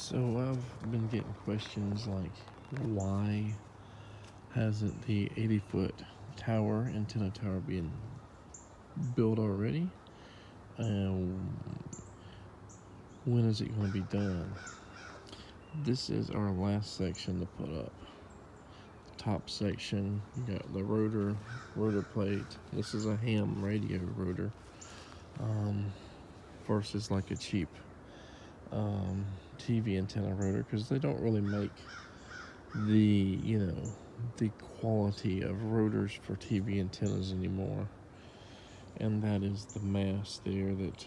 So I've been getting questions like, why hasn't the 80-foot antenna tower, been built already? And when is it going to be done? This is our last section to put up. Top section, you got the rotor plate. This is a ham radio rotor versus like a cheap TV antenna rotor, because they don't really make the quality of rotors for TV antennas anymore. And that is the mast there that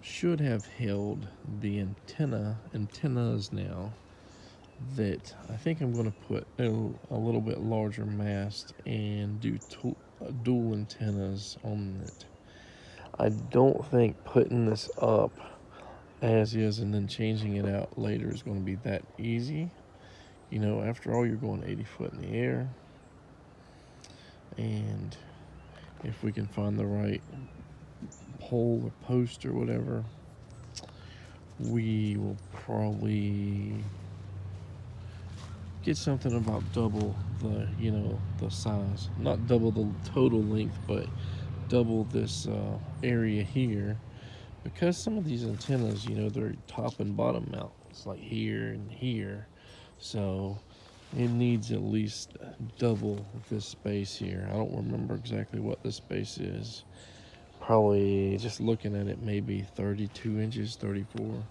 should have held the antennas now, that I think I'm going to put a little bit larger mast and do dual antennas on it. I don't think putting this up as is and then changing it out later is going to be that easy. After all, you're going 80 foot in the air, and if we can find the right pole or post or whatever, we will probably get something about double the size. Not double the total length, but double this area here, because some of these antennas, they're top and bottom mount. It's like here and here, so it needs at least double this space here. I don't remember exactly what this space is. Probably, just looking at it, maybe 32 inches, 34.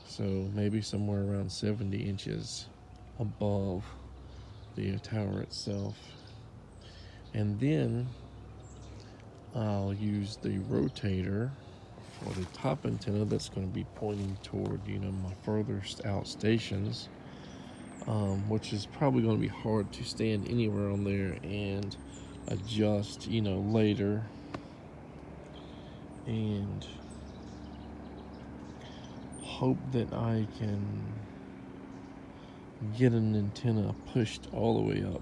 So maybe somewhere around 70 inches above the tower itself. And then I'll use the rotator for the top antenna that's going to be pointing toward, my furthest out stations, which is probably going to be hard to stand anywhere on there and adjust, later. And hope that I can get an antenna pushed all the way up.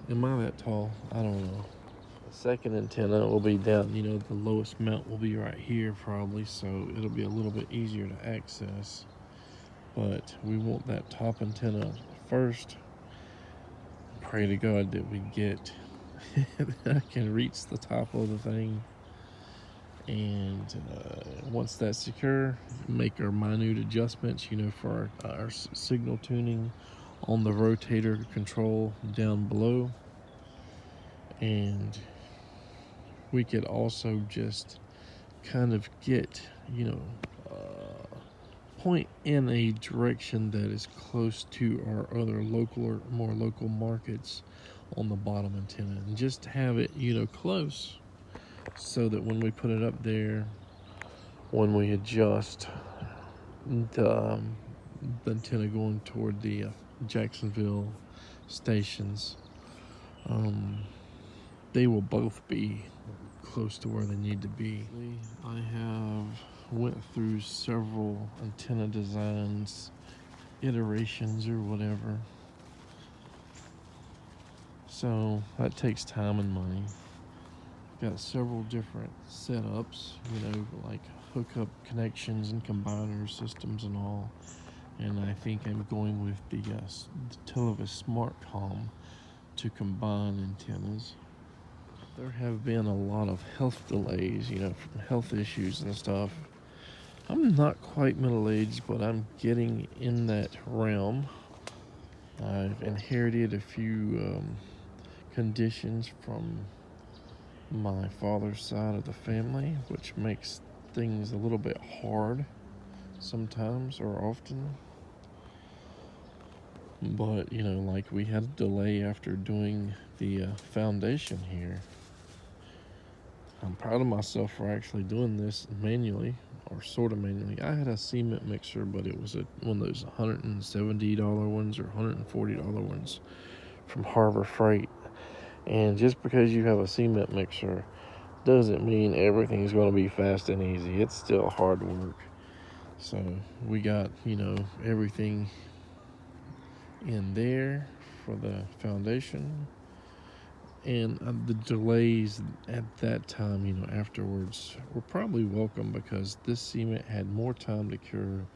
Am I that tall? I don't know. The second antenna will be down, the lowest mount will be right here probably, so it'll be a little bit easier to access. But we want that top antenna first. Pray to God that we get that I can reach the top of the thing. And once that's secure, make our minute adjustments, for our signal tuning on the rotator control down below. And we could also just kind of get, point in a direction that is close to our other local or more local markets on the bottom antenna, and just have it, close, so that when we put it up there, when we adjust the antenna going toward the Jacksonville stations, they will both be close to where they need to be. I have went through several antenna designs, iterations or whatever, so that takes time and money. Got several different setups, like hookup connections and combiner systems and all. And I think I'm going with the Televis SmartCom to combine antennas. There have been a lot of health delays, from health issues and stuff. I'm not quite middle-aged, but I'm getting in that realm. I've inherited a few conditions from my father's side of the family, which makes things a little bit hard sometimes or often. But, like we had a delay after doing the foundation here. I'm proud of myself for actually doing this manually, or sort of manually. I had a cement mixer, but it was one of those $170 ones or $140 ones from Harbor Freight. And just because you have a cement mixer doesn't mean everything's going to be fast and easy. It's still hard work. So we got, everything in there for the foundation. And the delays at that time, afterwards, were probably welcome because this cement had more time to cure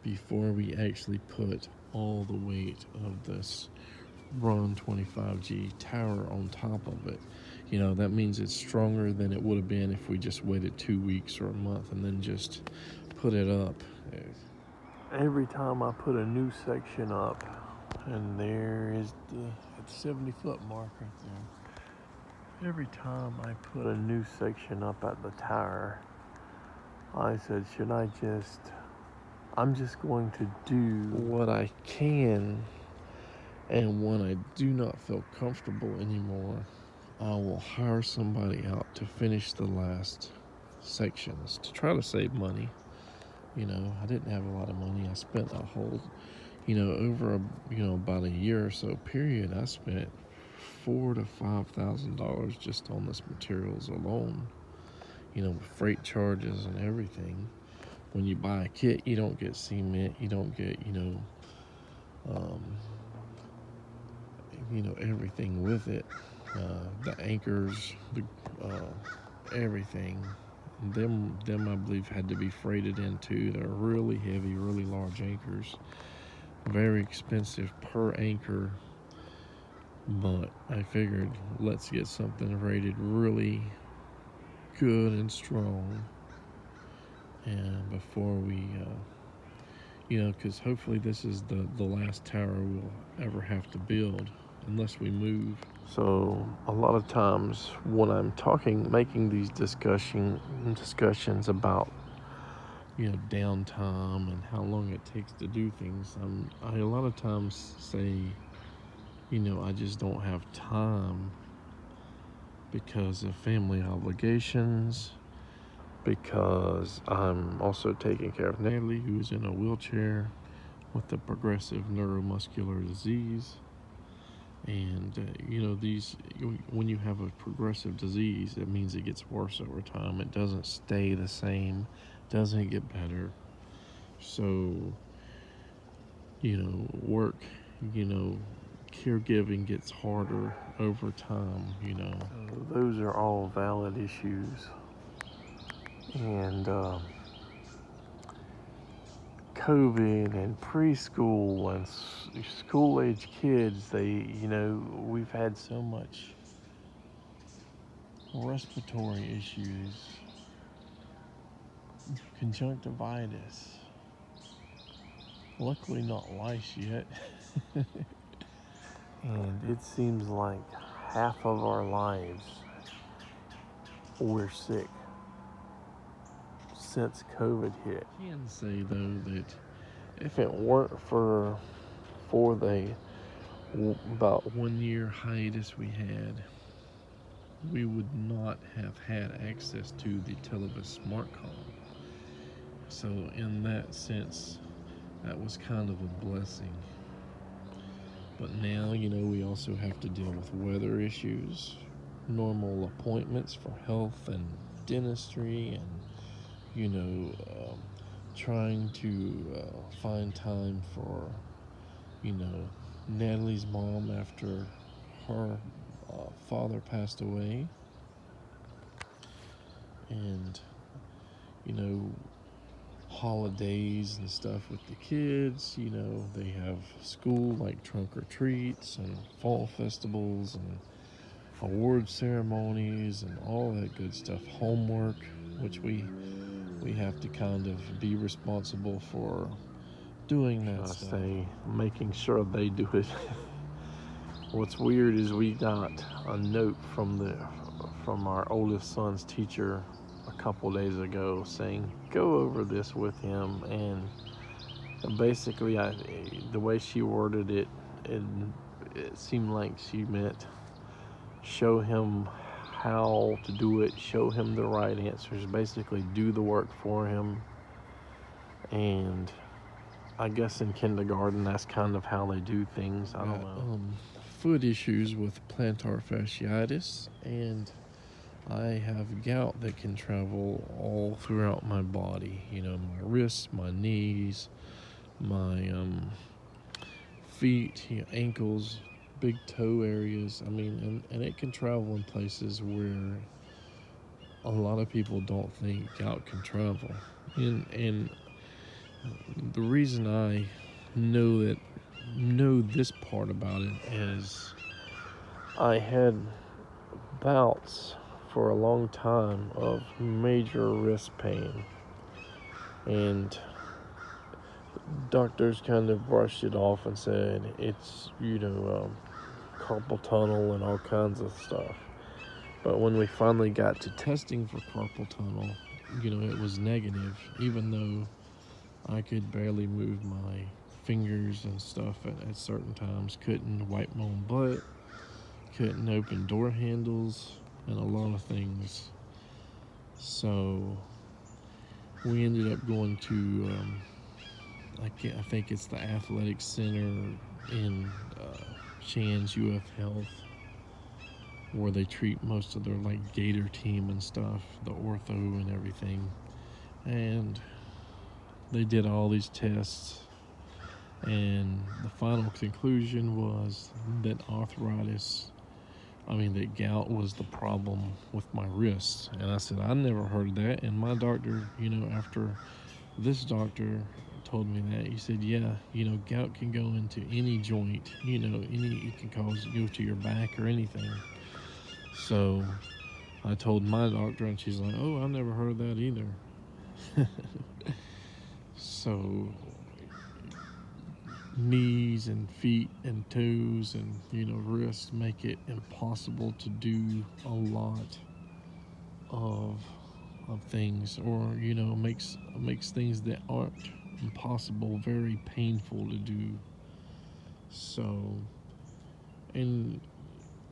before we actually put all the weight of this Ron 25G tower on top of it. That means it's stronger than it would have been if we just waited 2 weeks or a month and then just put it up. Every time I put a new section up, and there is the 70-foot mark right there. Every time I put a new section up at the tower, I said, I'm just going to do what I can, and when I do not feel comfortable anymore, I will hire somebody out to finish the last sections to try to save money. I didn't have a lot of money. I spent a whole, over about a year or so period, I spent $4,000 to $5,000 just on this materials alone. With freight charges and everything. When you buy a kit, you don't get cement. You don't get, um, everything with it. The anchors, everything. Them I believe had to be freighted in too. They're really heavy, really large anchors. Very expensive per anchor. But I figured let's get something rated really good and strong. And before we, because hopefully this is the last tower we'll ever have to build unless we move. So a lot of times when I'm making these discussions about, downtime and how long it takes to do things, I a lot of times say, I just don't have time because of family obligations, because I'm also taking care of Natalie, who's in a wheelchair with a progressive neuromuscular disease. And, when you have a progressive disease, it means it gets worse over time. It doesn't stay the same, doesn't get better. So, work, caregiving gets harder over time, So those are all valid issues. And COVID and preschool and school-age kids, we've had so much respiratory issues, conjunctivitis. Luckily not lice yet. And it seems like half of our lives we're sick since COVID hit. I can say though that if it weren't for the about 1 year hiatus we had, we would not have had access to the Televis Smart Call. So in that sense, that was kind of a blessing. But now, we also have to deal with weather issues, normal appointments for health and dentistry, and, trying to find time for, Natalie's mom after her father passed away. And, holidays and stuff with the kids. They have school like trunk or treats and fall festivals and award ceremonies and all that good stuff. Homework, which we have to kind of be responsible for doing that stuff. Making sure they do it. What's weird is we got a note from our oldest son's teacher a couple days ago saying go over this with him, and basically the way she worded it, it seemed like she meant show him how to do it, show him the right answers, basically do the work for him. And I guess in kindergarten that's kind of how they do things. I don't know. Foot issues with plantar fasciitis, and I have gout that can travel all throughout my body. My wrists, my knees, my feet, ankles, big toe areas. I mean, and it can travel in places where a lot of people don't think gout can travel. And the reason I know this part about it is I had bouts for a long time of major wrist pain, and doctors kind of brushed it off and said it's carpal tunnel and all kinds of stuff. But when we finally got to testing for carpal tunnel, it was negative, even though I could barely move my fingers and stuff at certain times, couldn't wipe my own butt, couldn't open door handles, and a lot of things. So we ended up going to, I think it's the athletic center in Shands UF Health, where they treat most of their like Gator team and stuff, the ortho and everything. And they did all these tests, and the final conclusion was that that gout was the problem with my wrists. And I said, I never heard of that. And my doctor, after this doctor told me that, he said, yeah, gout can go into any joint, it can go to your back or anything. So I told my doctor, and she's like, oh, I never heard of that either. So knees and feet and toes and wrists make it impossible to do a lot of things, or makes things that aren't impossible very painful to do. So, and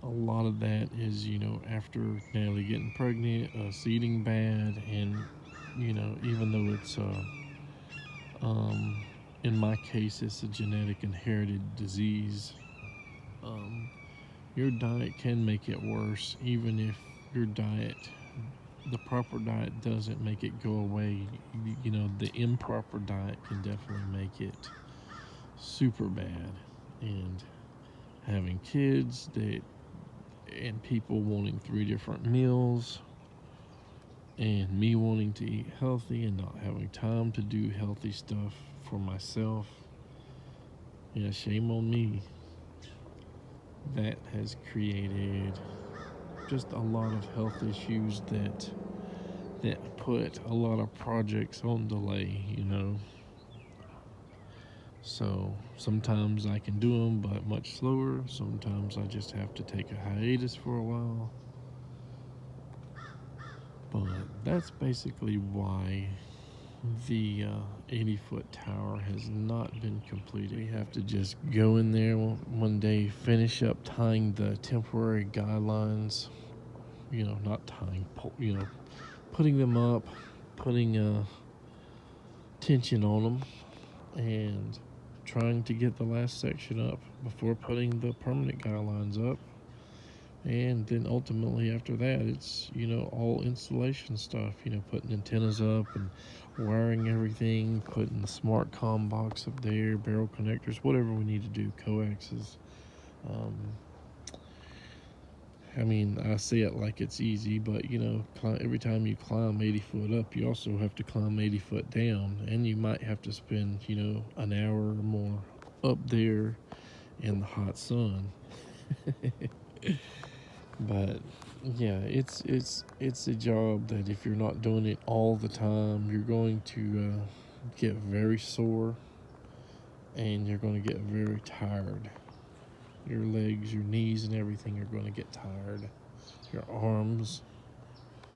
a lot of that is after Natalie getting pregnant, us eating bad, and even though it's um, in my case it's a genetic inherited disease, um, your diet can make it worse. Even if your diet, the proper diet, doesn't make it go away, the improper diet can definitely make it super bad. And having kids that and people wanting 3 different meals, and me wanting to eat healthy and not having time to do healthy stuff for myself, yeah, shame on me. That has created just a lot of health issues that put a lot of projects on delay. So sometimes I can do them, but much slower. Sometimes I just have to take a hiatus for a while. But that's basically why the 80-foot tower has not been completed. We have to just go in there one day, finish up tying the temporary guidelines, not tying, putting them up, putting tension on them, and trying to get the last section up before putting the permanent guidelines up. And then ultimately after that, it's all installation stuff, putting antennas up and wiring everything, putting the smart comm box up there, barrel connectors, whatever we need to do, coaxes. um, I say it like it's easy, but every time you climb 80 foot up, you also have to climb 80 foot down, and you might have to spend an hour or more up there in the hot sun. But yeah, it's a job that if you're not doing it all the time, you're going to get very sore, and you're going to get very tired. Your legs, your knees, and everything are going to get tired. Your arms.